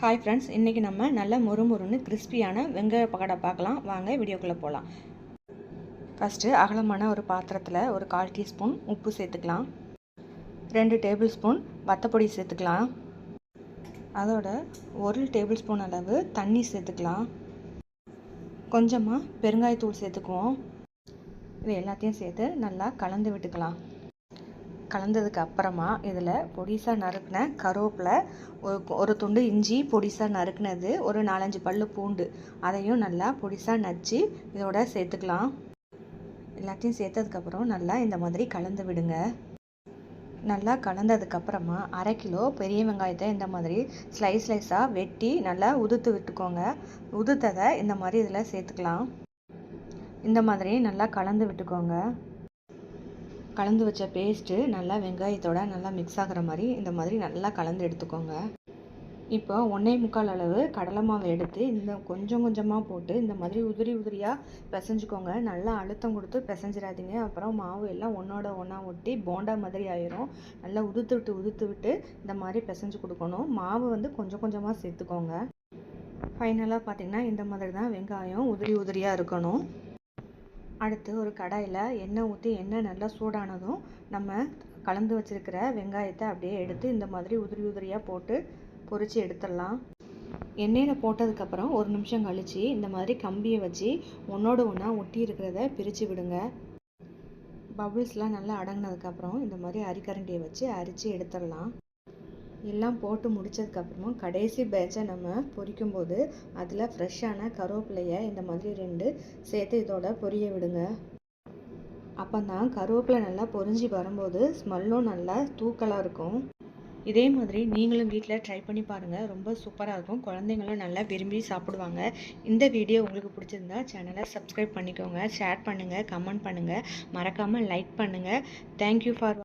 Hi friends, இன்றைக்கி நம்ம நல்ல மொறுமொறுன்னு கிறிஸ்பியான வெங்காய பக்கோடா பார்க்கலாம். வாங்க வீடியோக்குள்ளே போகலாம். ஃபஸ்ட்டு அகலமான ஒரு பாத்திரத்தில் ஒரு 1/4 டீஸ்பூன் உப்பு சேர்த்துக்கலாம். 2 டேபிள் ஸ்பூன் வத்தப்பொடி சேர்த்துக்கலாம். அதோட 1 டேபிள் ஸ்பூன் அளவு தண்ணி சேர்த்துக்கலாம். கொஞ்சமாக பெருங்காயத்தூள் சேர்த்துக்குவோம். இது எல்லாத்தையும் சேர்த்து நல்லா கலந்து விட்டுக்கலாம். கலந்ததுக்கு அப்புறமா இதில் பொடிசாக நறுக்கின கருவேப்பிலை, ஒரு துண்டு இஞ்சி பொடிசாக நறுக்கினது, ஒரு 4-5 பல்லு பூண்டு அதையும் நல்லா பொடிசாக நச்சு இதோட சேர்த்துக்கலாம். எல்லாத்தையும் சேர்த்ததுக்கப்புறம் நல்லா இந்த மாதிரி கலந்து விடுங்க. நல்லா கலந்ததுக்கப்புறமா 1/2 கிலோ பெரிய வெங்காயத்தை இந்த மாதிரி ஸ்லைஸாக வெட்டி நல்லா உதுத்து விட்டுக்கோங்க. உதுத்ததை இந்த மாதிரி இதில் சேர்த்துக்கலாம். இந்த மாதிரி நல்லா கலந்து விட்டுக்கோங்க. கலந்து வச்ச பேஸ்ட்டு நல்லா வெங்காயத்தோட நல்லா மிக்ஸ் ஆகிற மாதிரி இந்த மாதிரி நல்லா கலந்து எடுத்துக்கோங்க. இப்போ 1.25 அளவு கடலை மாவு எடுத்து இந்த கொஞ்சம் கொஞ்சமாக போட்டு இந்த மாதிரி உதிரியாக பிசைஞ்சுக்கோங்க. நல்லா அழுத்தம் கொடுத்து பிசைஞ்சிடாதீங்க, அப்புறம் மாவு எல்லாம் ஒன்றோட ஒன்றா ஒட்டி போண்டா மாதிரி ஆயிரும். நல்லா உதுத்து விட்டு இந்த மாதிரி பிசைஞ்சு கொடுக்கணும். மாவு கொஞ்சம் கொஞ்சமாக சேர்த்துக்கோங்க. ஃபைனலாக பார்த்திங்கன்னா இந்த மாதிரி தான் வெங்காயம் உதிரியாக இருக்கணும். அடுத்து ஒரு கடாயில் எண்ணெய் ஊற்றி எண்ணெய் நல்லா சூடானதும் நம்ம கலந்து வச்சுருக்கிற வெங்காயத்தை அப்படியே எடுத்து இந்த மாதிரி உதிரியாக போட்டு பொரித்து எடுத்துடலாம். எண்ணெயில் போட்டதுக்கப்புறம் 1 நிமிஷம் கழித்து இந்த மாதிரி கம்பியை வச்சு ஒன்றோடு ஒன்றா ஒட்டி இருக்கிறத பிரித்து விடுங்க. பபுள்ஸ்லாம் நல்லா அடங்கினதுக்கப்புறம் இந்த மாதிரி அரிக்கரண்டியை வச்சு அரித்து எடுத்துடலாம். எல்லாம் போட்டு முடித்ததுக்கப்புறமா கடைசி பேட்சை நம்ம பொரிக்கும்போது அதில் ஃப்ரெஷ்ஷான கருவேப்பிலையை இந்த மாதிரி 2 சேர்த்து இதோட பொரிய விடுங்க. அப்போ தான் கருவேப்பிலை நல்லா பொரிஞ்சு வரும்போது ஸ்மெல்லும் நல்லா தூக்கலாக இருக்கும். இதே மாதிரி நீங்களும் வீட்டில் ட்ரை பண்ணி பாருங்கள். ரொம்ப சூப்பராக இருக்கும். குழந்தைங்களும் நல்லா விரும்பி சாப்பிடுவாங்க. இந்த வீடியோ உங்களுக்கு பிடிச்சிருந்தா சேனலை சப்ஸ்கிரைப் பண்ணிக்கோங்க, ஷேர் பண்ணுங்கள், கமெண்ட் பண்ணுங்கள், மறக்காமல் லைக் பண்ணுங்கள். Thank you for